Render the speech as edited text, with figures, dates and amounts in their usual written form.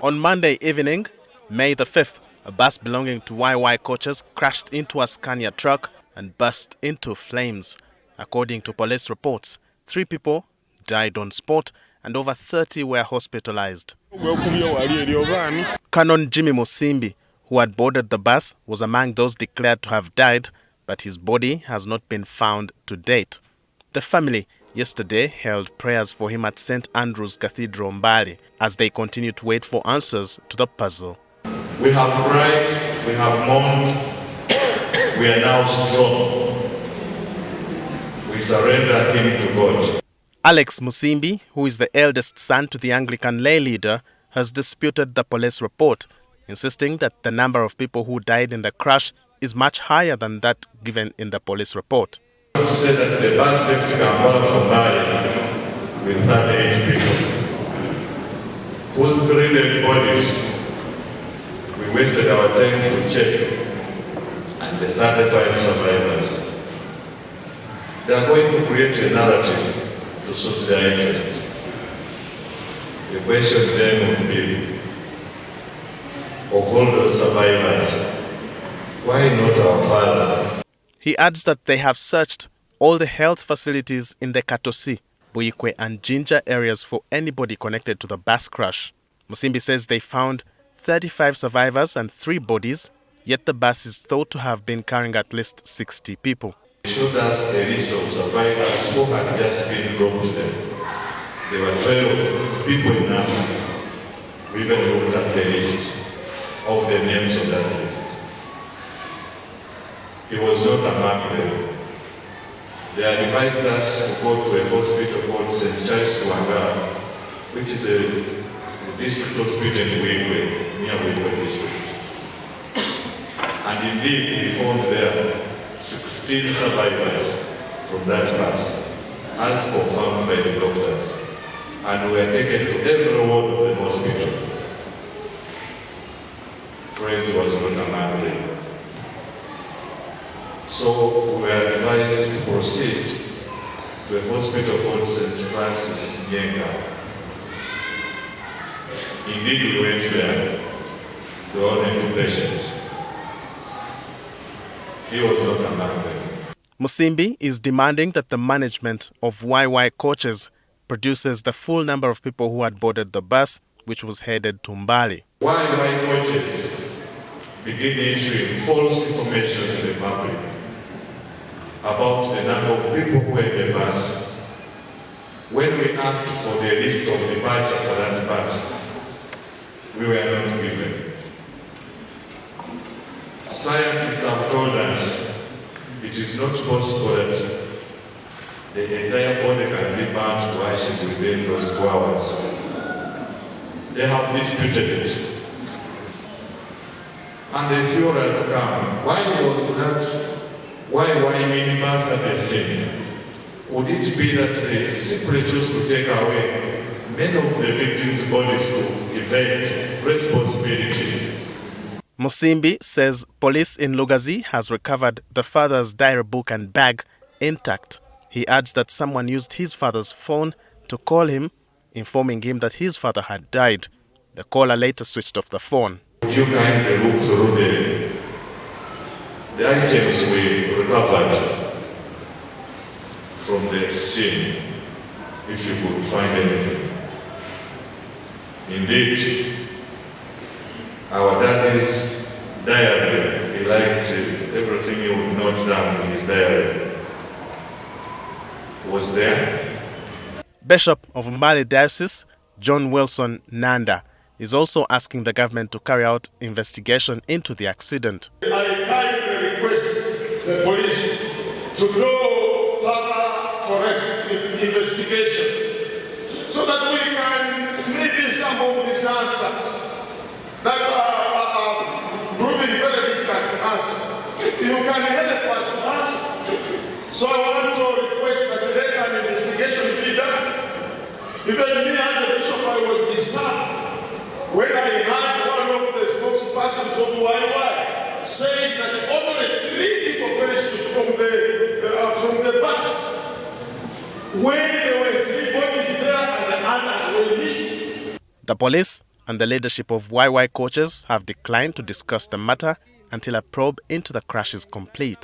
On Monday evening, May the 5th, a bus belonging to YY coaches crashed into a Scania truck and burst into flames. According to police reports, 3 people died on spot and over 30 were hospitalized. Canon Jimmy Musimbi, who had boarded the bus, was among those declared to have died, but his body has not been found to date. The family yesterday held prayers for him at St. Andrew's Cathedral, Mbale, as they continue to wait for answers to the puzzle. We have cried, we have mourned, we are now strong. We surrender him to God. Alex Musimbi, who is the eldest son to the Anglican lay leader, has disputed the police report, insisting that the number of people who died in the crash is much higher than that given in the police report. I said that the bus left Manafwa District with 38 people, whose 3 dead bodies we wasted our time to check, and the 35 survivors. They are going to create a narrative to suit their interests. The question then would be, of all those survivors, why not our father? He adds that they have searched all the health facilities in the Katosi, Buikwe and Jinja areas for anybody connected to the bus crash. Musimbi says they found 35 survivors and 3 bodies, yet the bus is thought to have been carrying at least 60 people. They showed us a list of survivors who had just been dropped there. There were 12 people in Africa. We even looked at the list of the names of that list. He was not among them. They advised us to go to a hospital called St. Charles Wangara, which is a district hospital in Buikwe, near Buikwe district. And indeed, we found there 16 survivors from that bus, as confirmed by the doctors, and were taken to every ward of the hospital. Friends was not among them. So we were advised to proceed to a hospital called St. Francis Nyenga. Indeed, we went there. There were only 2 patients. He was not among them. Musimbi is demanding that the management of YY coaches produces the full number of people who had boarded the bus, which was headed to Mbale. YY coaches begin issuing false information to the public about the number of people who were in the bus. When we asked for the list of departure for that bus, we were not given. Scientists have told us it is not possible that the entire body can be burnt to ashes within those 2 hours. They have disputed it. And the fuel has come. Why was that? Why minimize the scene? Would it be that they simply choose to take away many of the victims' bodies to evade responsibility? Musimbi says police in Lugazi has recovered the father's diary book and bag intact. He adds that someone used his father's phone to call him, informing him that his father had died. The caller later switched off the phone. Would you kindly look through the items we recovered from the scene, if you could find anything? Indeed, our daddy's diary, he liked everything he would note down in his diary, was there. Bishop of Mbale Diocese, Wilson Nandah, is also asking the government to carry out investigation into the accident. I kindly request the police to do further forensic investigation so that we can maybe some of these answers that are proving very difficult to answer. You can help us to answer. So I want to request that let an investigation be done. Even me as the bishop, I was disturbed when I heard one of the spokespersons of YY saying that only 3 people perished from the bus, when there were 3 bodies there and the others were missing. The police and the leadership of YY coaches have declined to discuss the matter until a probe into the crash is complete.